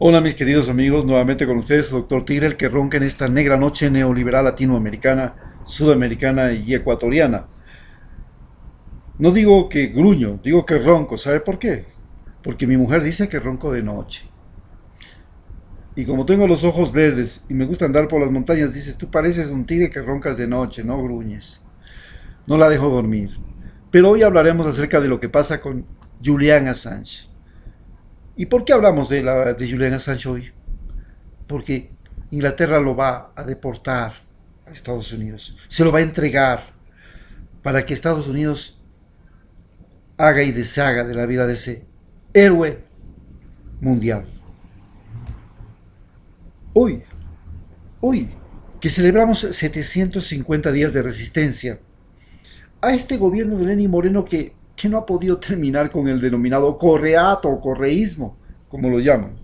Hola mis queridos amigos, nuevamente con ustedes, su doctor Tigre, el que ronca en esta negra noche neoliberal latinoamericana, sudamericana y ecuatoriana. No digo que gruño, digo que ronco, ¿sabe por qué? Porque mi mujer dice que ronco de noche. Y como tengo los ojos verdes y me gusta andar por las montañas, dices, tú pareces un tigre que roncas de noche, no gruñes. No la dejo dormir. Pero hoy hablaremos acerca de lo que pasa con Julian Assange. ¿Y por qué hablamos de Julian Assange hoy? Porque Inglaterra lo va a deportar a Estados Unidos, se lo va a entregar para que Estados Unidos haga y deshaga de la vida de ese héroe mundial. Hoy, hoy, que celebramos 750 días de resistencia a este gobierno de Lenín Moreno que no ha podido terminar con el denominado correato o correísmo, como lo llaman,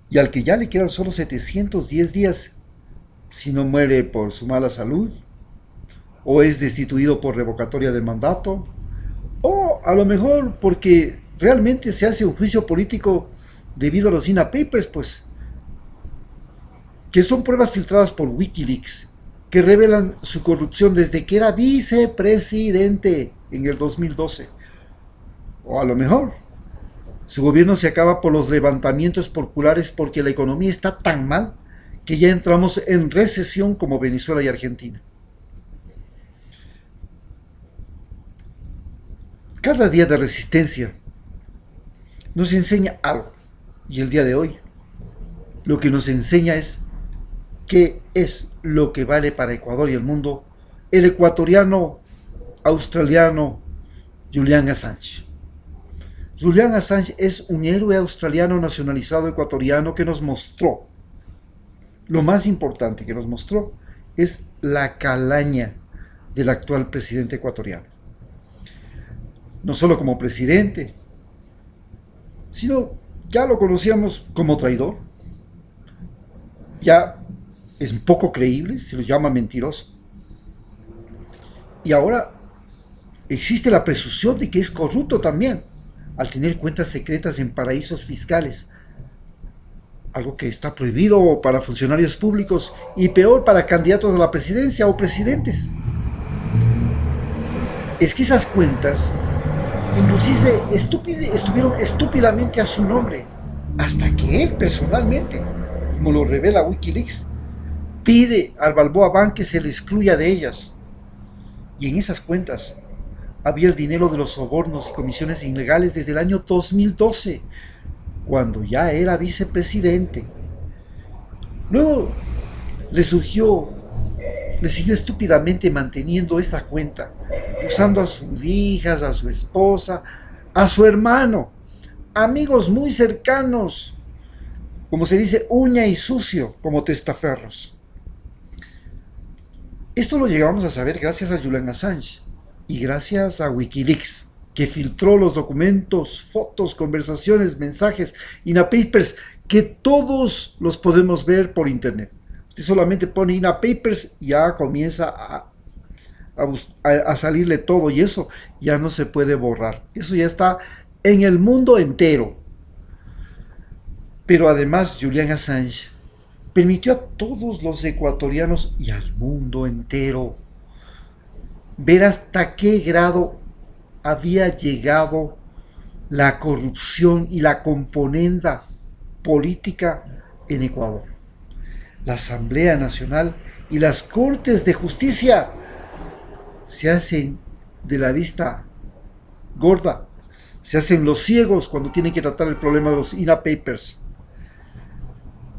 y al que ya le quedan solo 710 días si no muere por su mala salud, o es destituido por revocatoria de mandato, o a lo mejor porque realmente se hace un juicio político debido a los INA Papers, pues, que son pruebas filtradas por Wikileaks, que revelan su corrupción desde que era vicepresidente en el 2012. O a lo mejor su gobierno se acaba por los levantamientos populares porque la economía está tan mal que ya entramos en recesión como Venezuela y Argentina. Cada día de resistencia nos enseña algo. Y el día de hoy lo que nos enseña es qué es lo que vale para Ecuador y el mundo el ecuatoriano australiano Julian Assange. Julian Assange es un héroe australiano nacionalizado ecuatoriano que nos mostró, lo más importante que nos mostró es la calaña del actual presidente ecuatoriano. No solo como presidente, sino ya lo conocíamos como traidor. Ya es poco creíble, se lo llama mentiroso. Y ahora existe la presunción de que es corrupto también, al tener cuentas secretas en paraísos fiscales, algo que está prohibido para funcionarios públicos y peor para candidatos a la presidencia o presidentes. Es que esas cuentas inclusive estuvieron estúpidamente a su nombre, hasta que él personalmente, como lo revela Wikileaks, pide al Balboa Bank que se le excluya de ellas. Y en esas cuentas había el dinero de los sobornos y comisiones ilegales desde el año 2012, cuando ya era vicepresidente. Luego le surgió, le siguió estúpidamente manteniendo esa cuenta, usando a sus hijas, a su esposa, a su hermano, amigos muy cercanos, como se dice, uña y sucio, como testaferros. Esto lo llegamos a saber gracias a Julian Assange y gracias a Wikileaks, que filtró los documentos, fotos, conversaciones, mensajes, INA Papers, que todos los podemos ver por internet. Usted solamente pone INA Papers y ya comienza a salirle todo, y eso ya no se puede borrar. Eso ya está en el mundo entero. Pero además Julian Assange permitió a todos los ecuatorianos y al mundo entero ver hasta qué grado había llegado la corrupción y la componenda política en Ecuador. La Asamblea Nacional y las Cortes de Justicia se hacen de la vista gorda, se hacen los ciegos cuando tienen que tratar el problema de los INA Papers.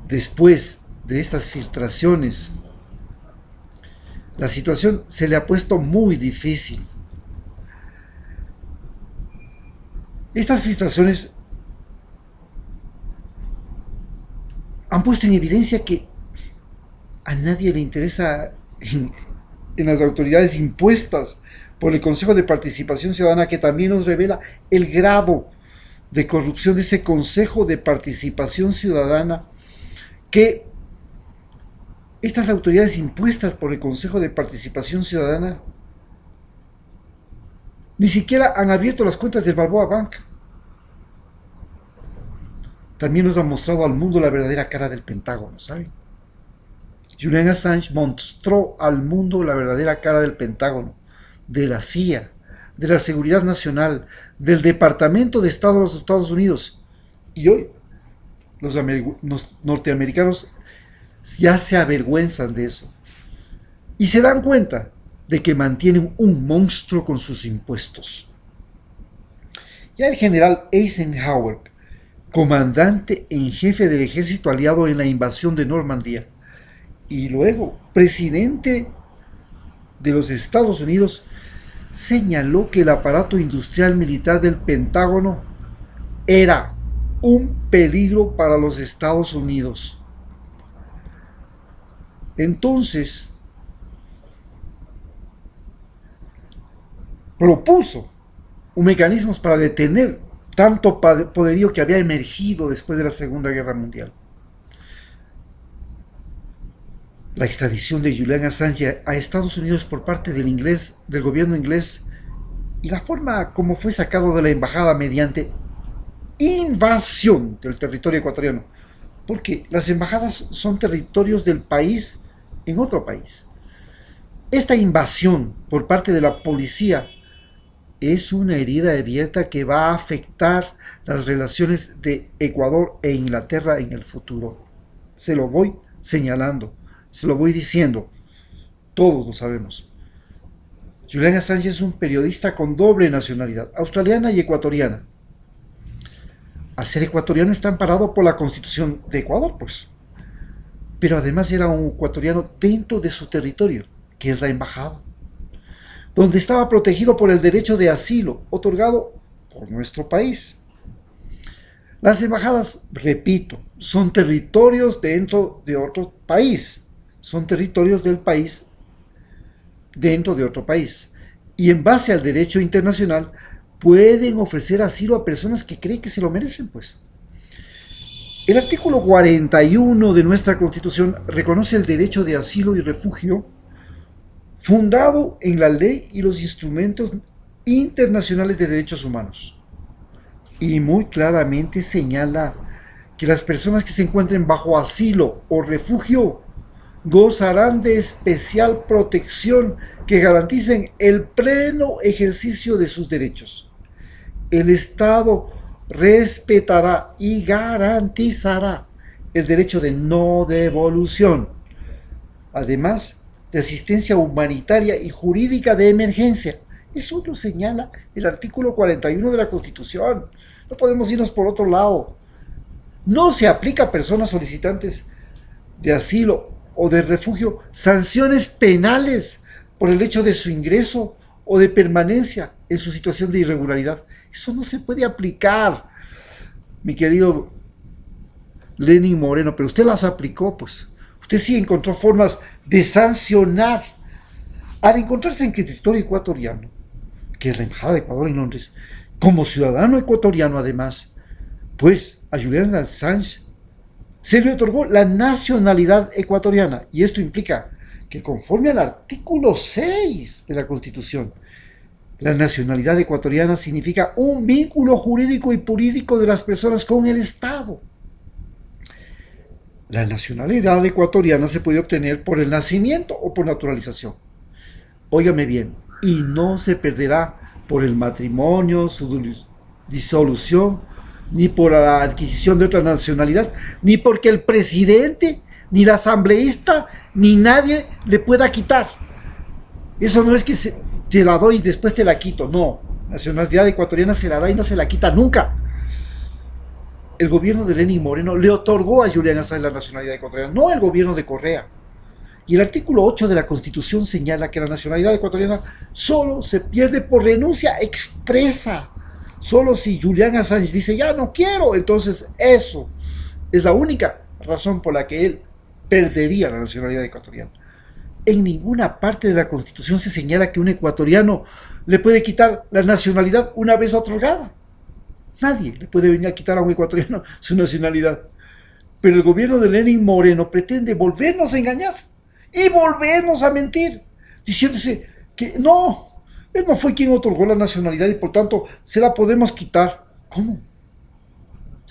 Después de estas filtraciones, la situación se le ha puesto muy difícil. Estas filtraciones han puesto en evidencia que a nadie le interesa en las autoridades impuestas por el Consejo de Participación Ciudadana, que también nos revela el grado de corrupción de ese Consejo de Participación Ciudadana, que estas autoridades impuestas por el Consejo de Participación Ciudadana ni siquiera han abierto las cuentas del Balboa Bank. también nos ha mostrado al mundo la verdadera cara del Pentágono, ¿saben? Julian Assange mostró al mundo la verdadera cara del Pentágono, de la CIA, de la Seguridad Nacional, del Departamento de Estado de los Estados Unidos. Y hoy los norteamericanos ya se avergüenzan de eso. Y se dan cuenta de que mantienen un monstruo con sus impuestos. Ya el general Eisenhower, comandante en jefe del ejército aliado en la invasión de Normandía, y luego presidente de los Estados Unidos, señaló que el aparato industrial militar del Pentágono era un peligro para los Estados Unidos. Entonces, propuso un mecanismo para detener tanto poderío que había emergido después de la Segunda Guerra Mundial. La extradición de Julian Assange a Estados Unidos por parte del gobierno inglés, y la forma como fue sacado de la embajada mediante invasión del territorio ecuatoriano, porque las embajadas son territorios del país en otro país. Esta invasión por parte de la policía es una herida abierta que va a afectar las relaciones de Ecuador e Inglaterra en el futuro. Se lo voy señalando, se lo voy diciendo, todos lo sabemos. Julian Assange es un periodista con doble nacionalidad, australiana y ecuatoriana. Al ser ecuatoriano está amparado por la Constitución de Ecuador, pues. Pero además era un ecuatoriano dentro de su territorio, que es la embajada, donde estaba protegido por el derecho de asilo otorgado por nuestro país. Las embajadas, repito, son territorios dentro de otro país, son territorios del país dentro de otro país, y en base al derecho internacional pueden ofrecer asilo a personas que creen que se lo merecen, pues. El artículo 41 de nuestra Constitución reconoce el derecho de asilo y refugio fundado en la ley y los instrumentos internacionales de derechos humanos. Y muy claramente señala que las personas que se encuentren bajo asilo o refugio gozarán de especial protección que garanticen el pleno ejercicio de sus derechos. El Estado respetará y garantizará el derecho de no devolución, además de asistencia humanitaria y jurídica de emergencia. Eso lo señala el artículo 41 de la Constitución. No podemos irnos por otro lado. No se aplica a personas solicitantes de asilo o de refugio sanciones penales por el hecho de su ingreso o de permanencia en su situación de irregularidad. Eso no se puede aplicar, mi querido Lenín Moreno, pero usted las aplicó, pues. Usted sí encontró formas de sancionar. Al encontrarse en territorio ecuatoriano, que es la Embajada de Ecuador en Londres, como ciudadano ecuatoriano además, pues a Julian Assange se le otorgó la nacionalidad ecuatoriana, y esto implica que conforme al artículo 6 de la Constitución, la nacionalidad ecuatoriana significa un vínculo jurídico y político de las personas con el Estado. La nacionalidad ecuatoriana se puede obtener por el nacimiento o por naturalización. Óigame bien, y no se perderá por el matrimonio, su disolución, ni por la adquisición de otra nacionalidad, ni porque el presidente, ni la asambleísta, ni nadie le pueda quitar. Eso no es que te la doy y después te la quito, no. La nacionalidad ecuatoriana se la da y no se la quita nunca. El gobierno de Lenín Moreno le otorgó a Julian Assange la nacionalidad ecuatoriana, no el gobierno de Correa. Y el artículo 8 de la Constitución señala que la nacionalidad ecuatoriana solo se pierde por renuncia expresa. Solo si Julian Assange dice, ya no quiero, entonces eso es la única razón por la que él perdería la nacionalidad ecuatoriana. En ninguna parte de la Constitución se señala que un ecuatoriano le puede quitar la nacionalidad una vez otorgada. Nadie le puede venir a quitar a un ecuatoriano su nacionalidad. Pero el gobierno de Lenín Moreno pretende volvernos a engañar y volvernos a mentir, diciéndose que no, él no fue quien otorgó la nacionalidad y por tanto se la podemos quitar. ¿Cómo?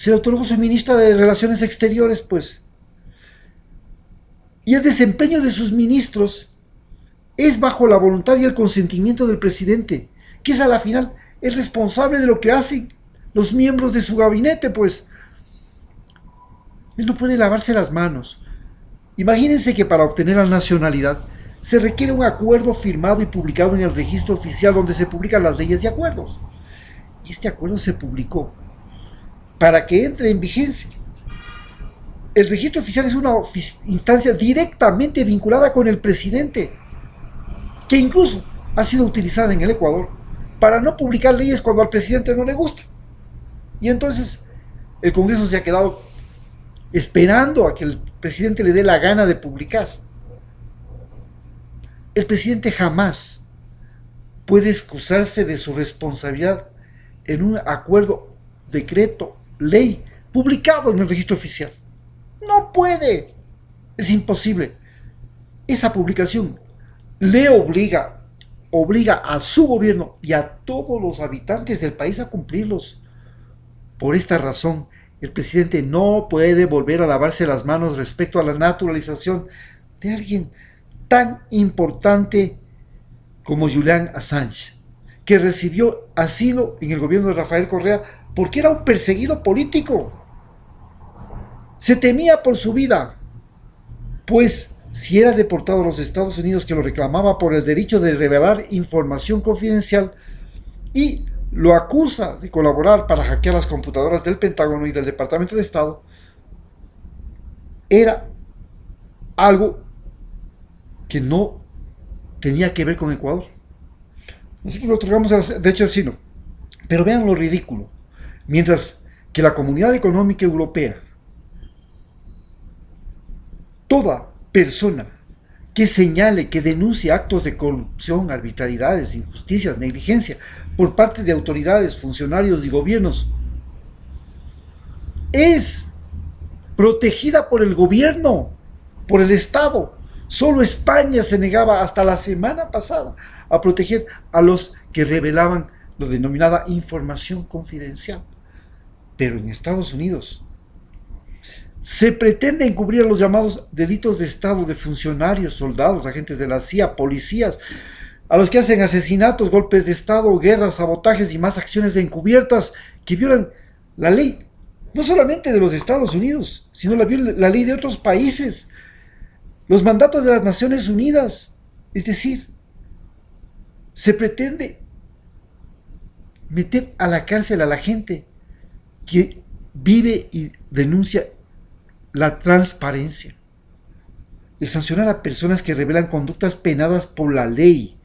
Se le otorgó su ministra de Relaciones Exteriores, pues. Y el desempeño de sus ministros es bajo la voluntad y el consentimiento del presidente, que es a la final el responsable de lo que hacen los miembros de su gabinete, pues. Él no puede lavarse las manos. Imagínense que para obtener la nacionalidad se requiere un acuerdo firmado y publicado en el registro oficial donde se publican las leyes y acuerdos. Y este acuerdo se publicó para que entre en vigencia. El registro oficial es una instancia directamente vinculada con el presidente, que incluso ha sido utilizada en el Ecuador para no publicar leyes cuando al presidente no le gusta. Y entonces el Congreso se ha quedado esperando a que el presidente le dé la gana de publicar. El presidente jamás puede excusarse de su responsabilidad en un acuerdo, decreto, ley, publicado en el registro oficial. No puede. Es imposible. Esa publicación le obliga a su gobierno y a todos los habitantes del país a cumplirlos. Por esta razón, el presidente no puede volver a lavarse las manos respecto a la naturalización de alguien tan importante como Julian Assange, que recibió asilo en el gobierno de Rafael Correa porque era un perseguido político. Se temía por su vida, pues si era deportado a los Estados Unidos, que lo reclamaba por el derecho de revelar información confidencial, y lo acusa de colaborar para hackear las computadoras del Pentágono y del Departamento de Estado, era algo que no tenía que ver con Ecuador. Nosotros le otorgamos el derecho de asilo, pero vean lo ridículo. Mientras que la Comunidad Económica Europea, toda persona que señale, que denuncie actos de corrupción, arbitrariedades, injusticias, negligencia por parte de autoridades, funcionarios y gobiernos, es protegida por el gobierno, por el Estado. Solo España se negaba hasta la semana pasada a proteger a los que revelaban lo denominada información confidencial. Pero en Estados Unidos se pretende encubrir a los llamados delitos de Estado de funcionarios, soldados, agentes de la CIA, policías, a los que hacen asesinatos, golpes de Estado, guerras, sabotajes y más acciones encubiertas que violan la ley, no solamente de los Estados Unidos, sino la ley de otros países, los mandatos de las Naciones Unidas. Es decir, se pretende meter a la cárcel a la gente que vive y denuncia la transparencia, el sancionar a personas que revelan conductas penadas por la ley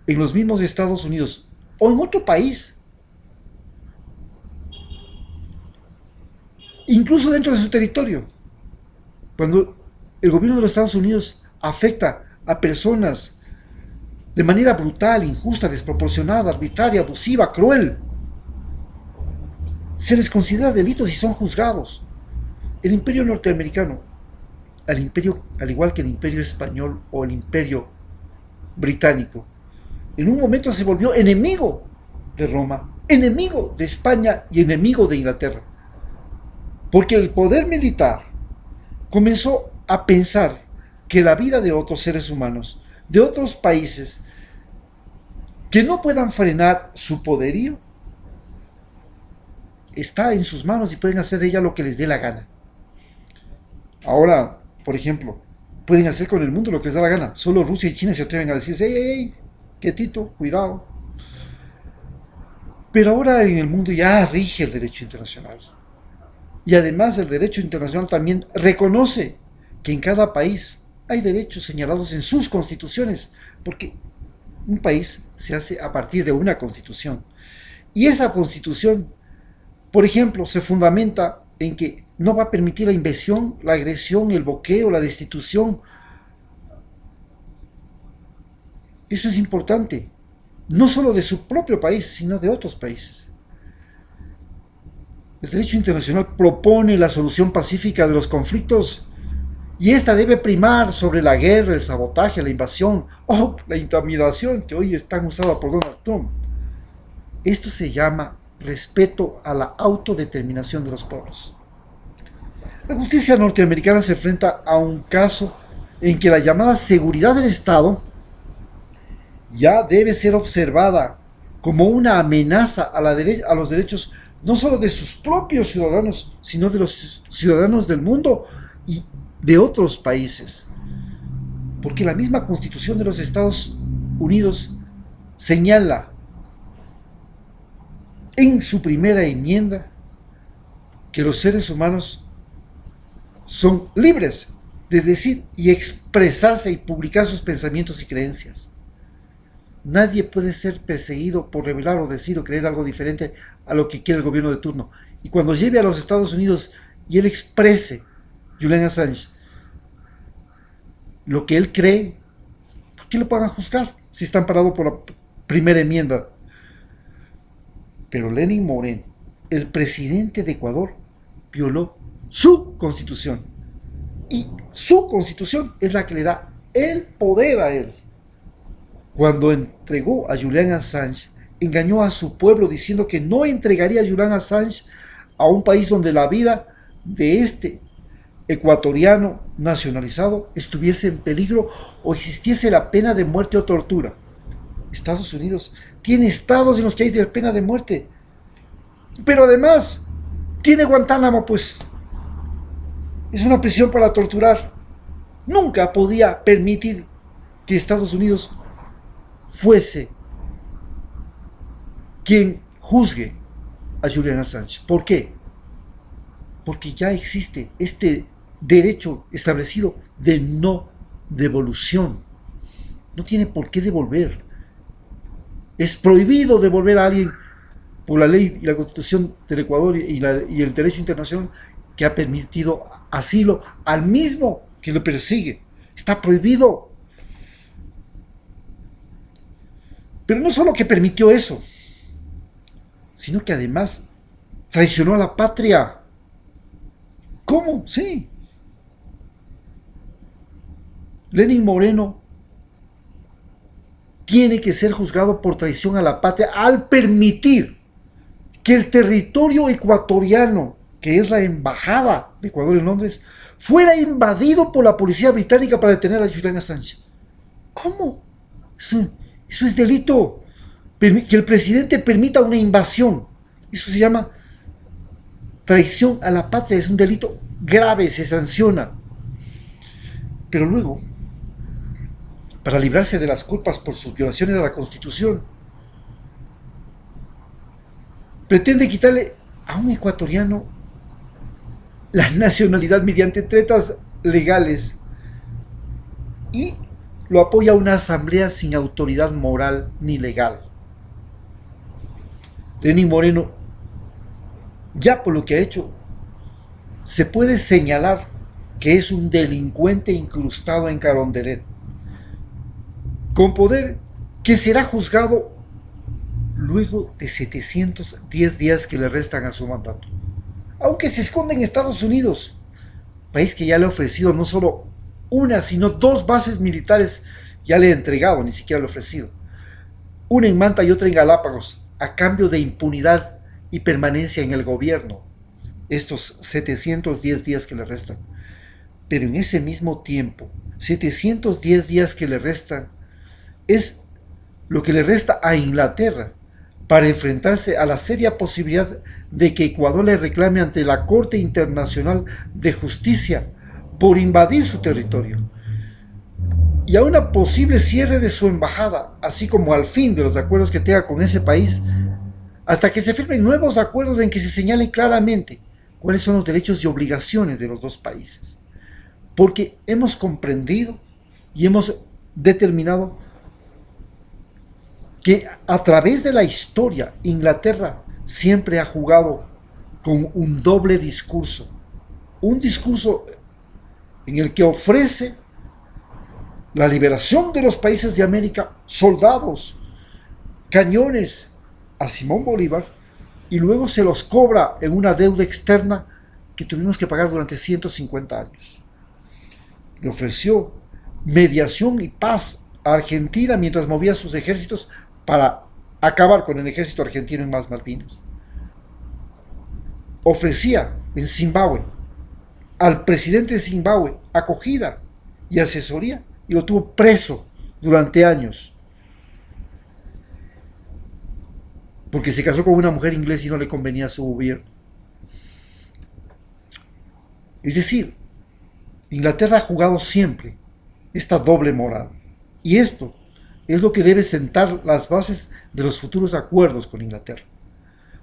en los mismos Estados Unidos o en otro país, incluso dentro de su territorio. Cuando el gobierno de los Estados Unidos afecta a personas de manera brutal, injusta, desproporcionada, arbitraria, abusiva, cruel, se les considera delitos y son juzgados. El imperio norteamericano, al igual que el imperio español o el imperio británico, en un momento se volvió enemigo de Roma, enemigo de España y enemigo de Inglaterra. Porque el poder militar comenzó a pensar que la vida de otros seres humanos, de otros países, que no puedan frenar su poderío, está en sus manos y pueden hacer de ella lo que les dé la gana. Ahora, por ejemplo, pueden hacer con el mundo lo que les da la gana. Solo Rusia y China se atreven a decirse, ¡ey, quietito, cuidado! Pero ahora en el mundo ya rige el derecho internacional. Y además el derecho internacional también reconoce que en cada país hay derechos señalados en sus constituciones, porque un país se hace a partir de una constitución. Y esa constitución, por ejemplo, se fundamenta en que no va a permitir la invasión, la agresión, el bloqueo, la destitución. Eso es importante, no solo de su propio país, sino de otros países. El derecho internacional propone la solución pacífica de los conflictos y esta debe primar sobre la guerra, el sabotaje, la invasión o la intimidación que hoy están usadas por Donald Trump. Esto se llama respeto a la autodeterminación de los pueblos. La justicia norteamericana se enfrenta a un caso en que la llamada seguridad del Estado ya debe ser observada como una amenaza a los derechos no solo de sus propios ciudadanos, sino de los ciudadanos del mundo y de otros países. Porque la misma Constitución de los Estados Unidos señala en su primera enmienda que los seres humanos son libres de decir y expresarse y publicar sus pensamientos y creencias. Nadie puede ser perseguido por revelar o decir o creer algo diferente a lo que quiere el gobierno de turno. Y cuando lleve a los Estados Unidos y él exprese, Julian Assange, lo que él cree, ¿por qué lo van a juzgar si está amparado por la primera enmienda? Pero Lenín Moreno, el presidente de Ecuador, violó su constitución. Y su constitución es la que le da el poder a él. Cuando entregó a Julian Assange, engañó a su pueblo diciendo que no entregaría a Julian Assange a un país donde la vida de este ecuatoriano nacionalizado estuviese en peligro o existiese la pena de muerte o tortura. Estados Unidos tiene estados en los que hay pena de muerte, pero además tiene Guantánamo, pues es una prisión para torturar. Nunca podía permitir que Estados Unidos fuese quien juzgue a Julian Assange. ¿Por qué? Porque ya existe este derecho establecido de no devolución. No tiene por qué devolver. Es prohibido devolver a alguien por la ley y la Constitución del Ecuador y el derecho internacional que ha permitido asilo al mismo que lo persigue. Está prohibido. Pero no solo que permitió eso, sino que además traicionó a la patria. ¿Cómo? Sí. Lenín Moreno tiene que ser juzgado por traición a la patria al permitir que el territorio ecuatoriano, que es la embajada de Ecuador en Londres, fuera invadido por la policía británica para detener a Julian Assange. ¿Cómo? Eso es delito. Que el presidente permita una invasión. Eso se llama traición a la patria. Es un delito grave, se sanciona. Pero luego, para librarse de las culpas por sus violaciones a la Constitución, pretende quitarle a un ecuatoriano la nacionalidad mediante tretas legales y lo apoya una asamblea sin autoridad moral ni legal. Lenín Moreno, ya por lo que ha hecho, se puede señalar que es un delincuente incrustado en Carondelet, con poder que será juzgado luego de 710 días que le restan a su mandato. Aunque se esconde en Estados Unidos, país que ya le ha ofrecido no solo una, sino 2 bases militares, ya le ha entregado, ni siquiera le ha ofrecido. Una en Manta y otra en Galápagos, a cambio de impunidad y permanencia en el gobierno, estos 710 días que le restan. Pero en ese mismo tiempo, 710 días que le restan, es lo que le resta a Inglaterra para enfrentarse a la seria posibilidad de que Ecuador le reclame ante la Corte Internacional de Justicia por invadir su territorio, y a una posible cierre de su embajada, así como al fin de los acuerdos que tenga con ese país, hasta que se firmen nuevos acuerdos en que se señalen claramente cuáles son los derechos y obligaciones de los dos países. Porque hemos comprendido y hemos determinado que a través de la historia Inglaterra siempre ha jugado con un doble discurso. Un discurso en el que ofrece la liberación de los países de América, soldados, cañones a Simón Bolívar, y luego se los cobra en una deuda externa que tuvimos que pagar durante 150 años. Le ofreció mediación y paz a Argentina mientras movía sus ejércitos para acabar con el ejército argentino en las Malvinas. ofrecía en Zimbabue al presidente de Zimbabue acogida y asesoría y lo tuvo preso durante años porque se casó con una mujer inglesa y no le convenía a su gobierno. Es decir, Inglaterra ha jugado siempre esta doble moral. Y esto es lo que debe sentar las bases de los futuros acuerdos con Inglaterra.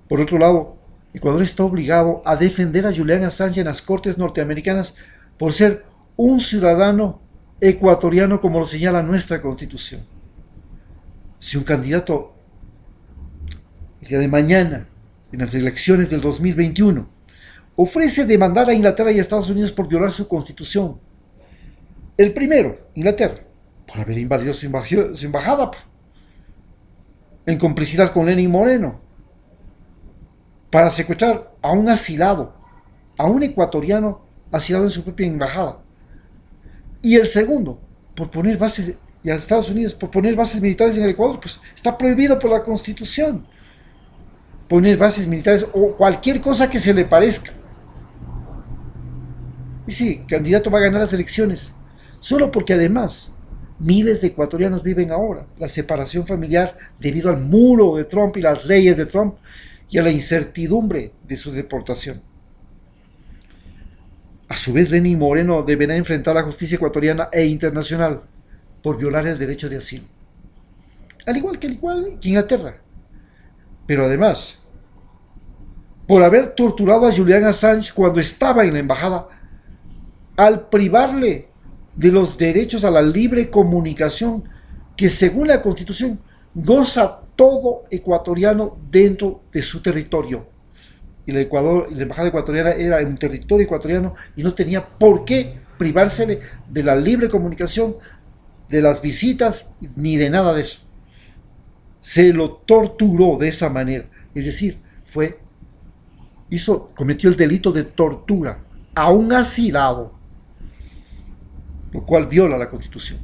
Por otro lado, Ecuador está obligado a defender a Julian Assange en las cortes norteamericanas por ser un ciudadano ecuatoriano como lo señala nuestra Constitución. Si un candidato el día de mañana, en las elecciones del 2021, ofrece demandar a Inglaterra y a Estados Unidos por violar su Constitución, el primero, Inglaterra, por haber invadido su embajada en complicidad con Lenín Moreno, para secuestrar a un asilado, a un ecuatoriano asilado en su propia embajada. Y el segundo, por poner bases, y a Estados Unidos, por poner bases militares en el Ecuador, pues está prohibido por la Constitución poner bases militares o cualquier cosa que se le parezca. Y sí, el candidato va a ganar las elecciones, solo porque además miles de ecuatorianos viven ahora la separación familiar debido al muro de Trump y las leyes de Trump y a la incertidumbre de su deportación. A su vez, Lenín Moreno deberá enfrentar la justicia ecuatoriana e internacional por violar el derecho de asilo, al igual que Inglaterra. Pero además, por haber torturado a Julian Assange cuando estaba en la embajada, al privarle de los derechos a la libre comunicación que según la Constitución goza todo ecuatoriano dentro de su territorio. Y la embajada ecuatoriana era un territorio ecuatoriano y no tenía por qué privársele de la libre comunicación, de las visitas, ni de nada de eso. Se lo torturó de esa manera, es decir, cometió el delito de tortura a un asilado, lo cual viola la Constitución.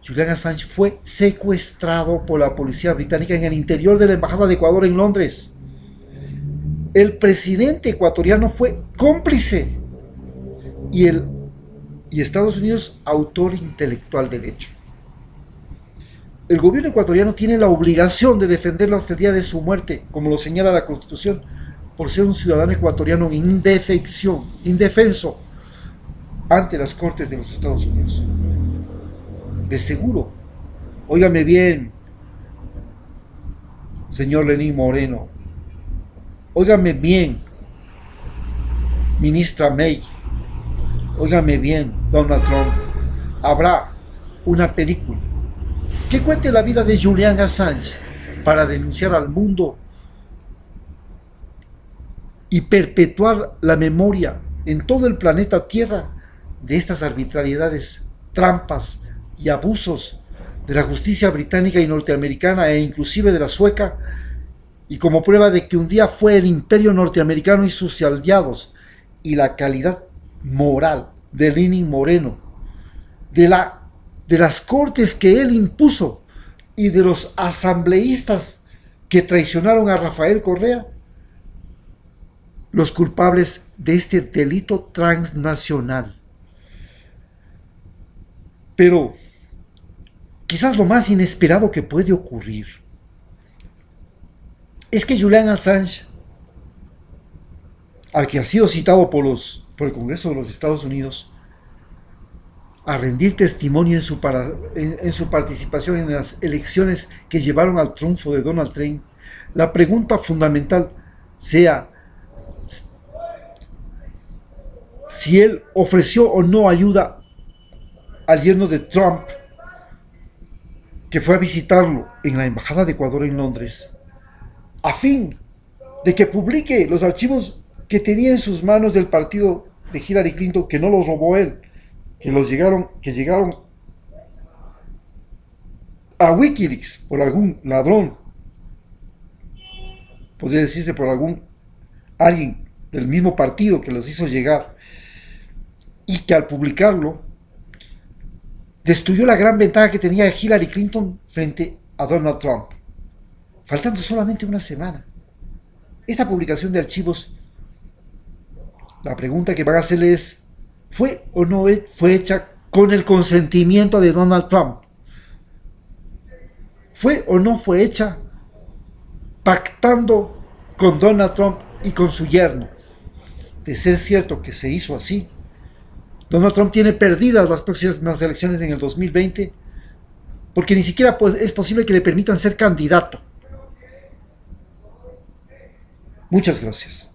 Julian Assange fue secuestrado por la policía británica en el interior de la embajada de Ecuador en Londres. El presidente ecuatoriano fue cómplice y Estados Unidos autor intelectual del hecho. El gobierno ecuatoriano tiene la obligación de defenderlo hasta el día de su muerte, como lo señala la Constitución, por ser un ciudadano ecuatoriano indefenso ante las cortes de los Estados Unidos. De seguro, óigame bien, señor Lenín Moreno, óigame bien, ministra May, óigame bien, Donald Trump, habrá una película que cuente la vida de Julian Assange para denunciar al mundo y perpetuar la memoria en todo el planeta Tierra de estas arbitrariedades, trampas y abusos de la justicia británica y norteamericana e inclusive de la sueca, y como prueba de que un día fue el imperio norteamericano y sus aliados y la calidad moral de Lenín Moreno, de las cortes que él impuso y de los asambleístas que traicionaron a Rafael Correa, los culpables de este delito transnacional. Pero quizás lo más inesperado que puede ocurrir es que Julian Assange, al que ha sido citado por el Congreso de los Estados Unidos a rendir testimonio en su participación en las elecciones que llevaron al triunfo de Donald Trump, la pregunta fundamental sea si él ofreció o no ayuda al yerno de Trump, que fue a visitarlo en la Embajada de Ecuador en Londres, a fin de que publique los archivos que tenía en sus manos del partido de Hillary Clinton, que no los robó él, que llegaron a Wikileaks por algún ladrón, podría decirse por alguien del mismo partido que los hizo llegar, y que al publicarlo destruyó la gran ventaja que tenía Hillary Clinton frente a Donald Trump, faltando solamente una semana. Esta publicación de archivos La pregunta que van a hacerle es, ¿fue o no fue hecha con el consentimiento de Donald Trump? ¿Fue o no fue hecha pactando con Donald Trump y con su yerno? De ser cierto que se hizo así, Donald Trump tiene perdidas las próximas elecciones en el 2020 porque ni siquiera es posible que le permitan ser candidato. Muchas gracias.